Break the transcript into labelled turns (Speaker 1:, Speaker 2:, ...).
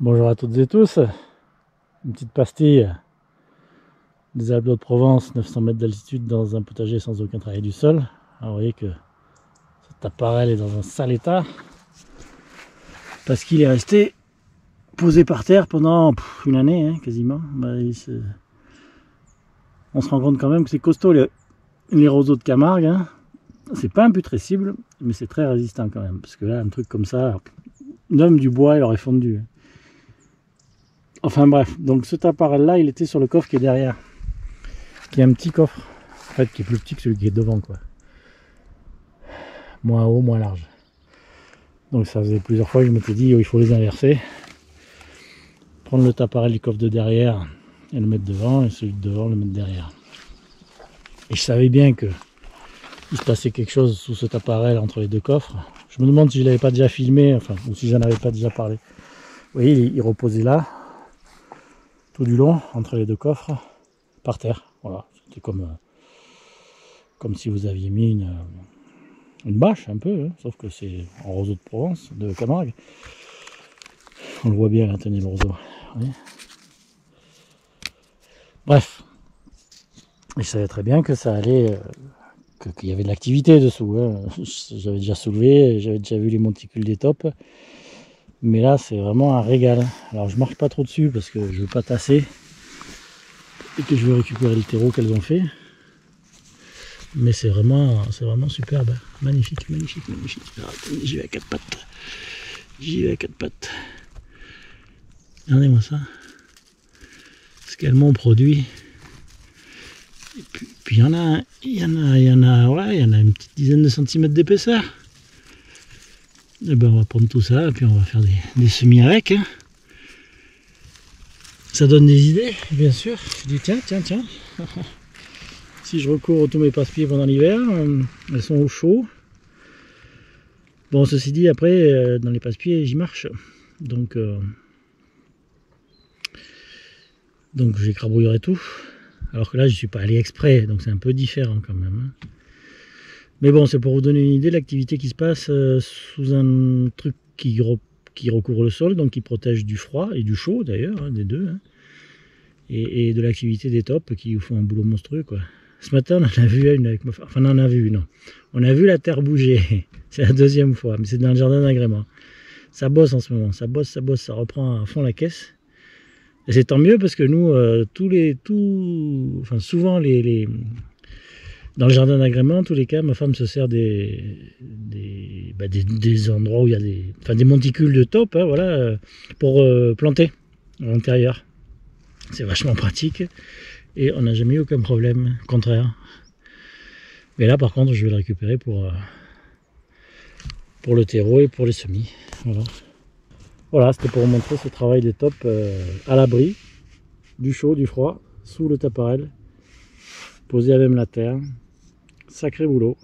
Speaker 1: Bonjour à toutes et tous, une petite pastille des Alpes d'Haute-Provence, 900 mètres d'altitude dans un potager sans aucun travail du sol. Alors vous voyez que cet appareil est dans un sale état parce qu'il est resté posé par terre pendant une année quasiment. On se rend compte quand même que c'est costaud les roseaux de Camargue. C'est pas imputrescible mais c'est très résistant quand même, parce que là un truc comme ça, même du bois il aurait fondu. Enfin bref, donc cet appareil là il était sur le coffre qui est derrière, qui est un petit coffre en fait, qui est plus petit que celui qui est devant, quoi, moins haut, moins large. Donc ça faisait plusieurs fois que je m'étais dit il faut les inverser, prendre le appareil du coffre de derrière et le mettre devant, et celui de devant le mettre derrière. Et je savais bien que il se passait quelque chose sous cet appareil entre les deux coffres. Je me demande si je l'avais pas déjà filmé, enfin, ou si j'en avais pas déjà parlé. Vous voyez, il reposait là tout du long entre les deux coffres par terre. Voilà, c'était comme si vous aviez mis une bâche un peu, sauf que c'est en roseau de Provence, de Camargue. On le voit bien là, tenez le roseau. Oui. Bref, et je savais très bien que ça allait, qu'il y avait de l'activité dessous. J'avais déjà soulevé, j'avais déjà vu les monticules des tops, mais là c'est vraiment un régal. Alors je marche pas trop dessus parce que je veux pas tasser et que je veux récupérer le terreau qu'elles ont fait. Mais c'est vraiment superbe, magnifique, magnifique, magnifique. Alors, j'y vais à quatre pattes. J'y vais à quatre pattes. Regardez-moi ça. Ce qu'elles m'ont produit. Et puis il y en a une petite dizaine de centimètres d'épaisseur. Et ben on va prendre tout ça et puis on va faire des semis avec. Ça donne des idées, bien sûr. Je dis tiens. Si je recours tous mes passe-pieds pendant l'hiver, elles sont au chaud. Bon, ceci dit, après, dans les passe-pieds, j'y marche. Donc j'écrabouillerai tout. Alors que là, je ne suis pas allé exprès, donc c'est un peu différent quand même. Mais bon, c'est pour vous donner une idée de l'activité qui se passe sous un truc qui recouvre le sol, donc qui protège du froid et du chaud d'ailleurs, des deux. Et de l'activité des tops qui font un boulot monstrueux, quoi. Ce matin, on en a vu une avec ma femme. Enfin, on a vu la terre bouger. C'est la deuxième fois, mais c'est dans le jardin d'agrément. Ça bosse en ce moment, ça bosse, ça reprend à fond la caisse. Et c'est tant mieux parce que nous, souvent dans le jardin d'agrément, en tous les cas, ma femme se sert des endroits où il y a des monticules de top, pour planter à l'intérieur. C'est vachement pratique. Et on n'a jamais eu aucun problème, au contraire. Mais là, par contre, je vais le récupérer pour le terreau et pour les semis. Voilà, c'était pour vous montrer ce travail des tops à l'abri du chaud, du froid, sous le taparel, posé à même la terre. Sacré boulot.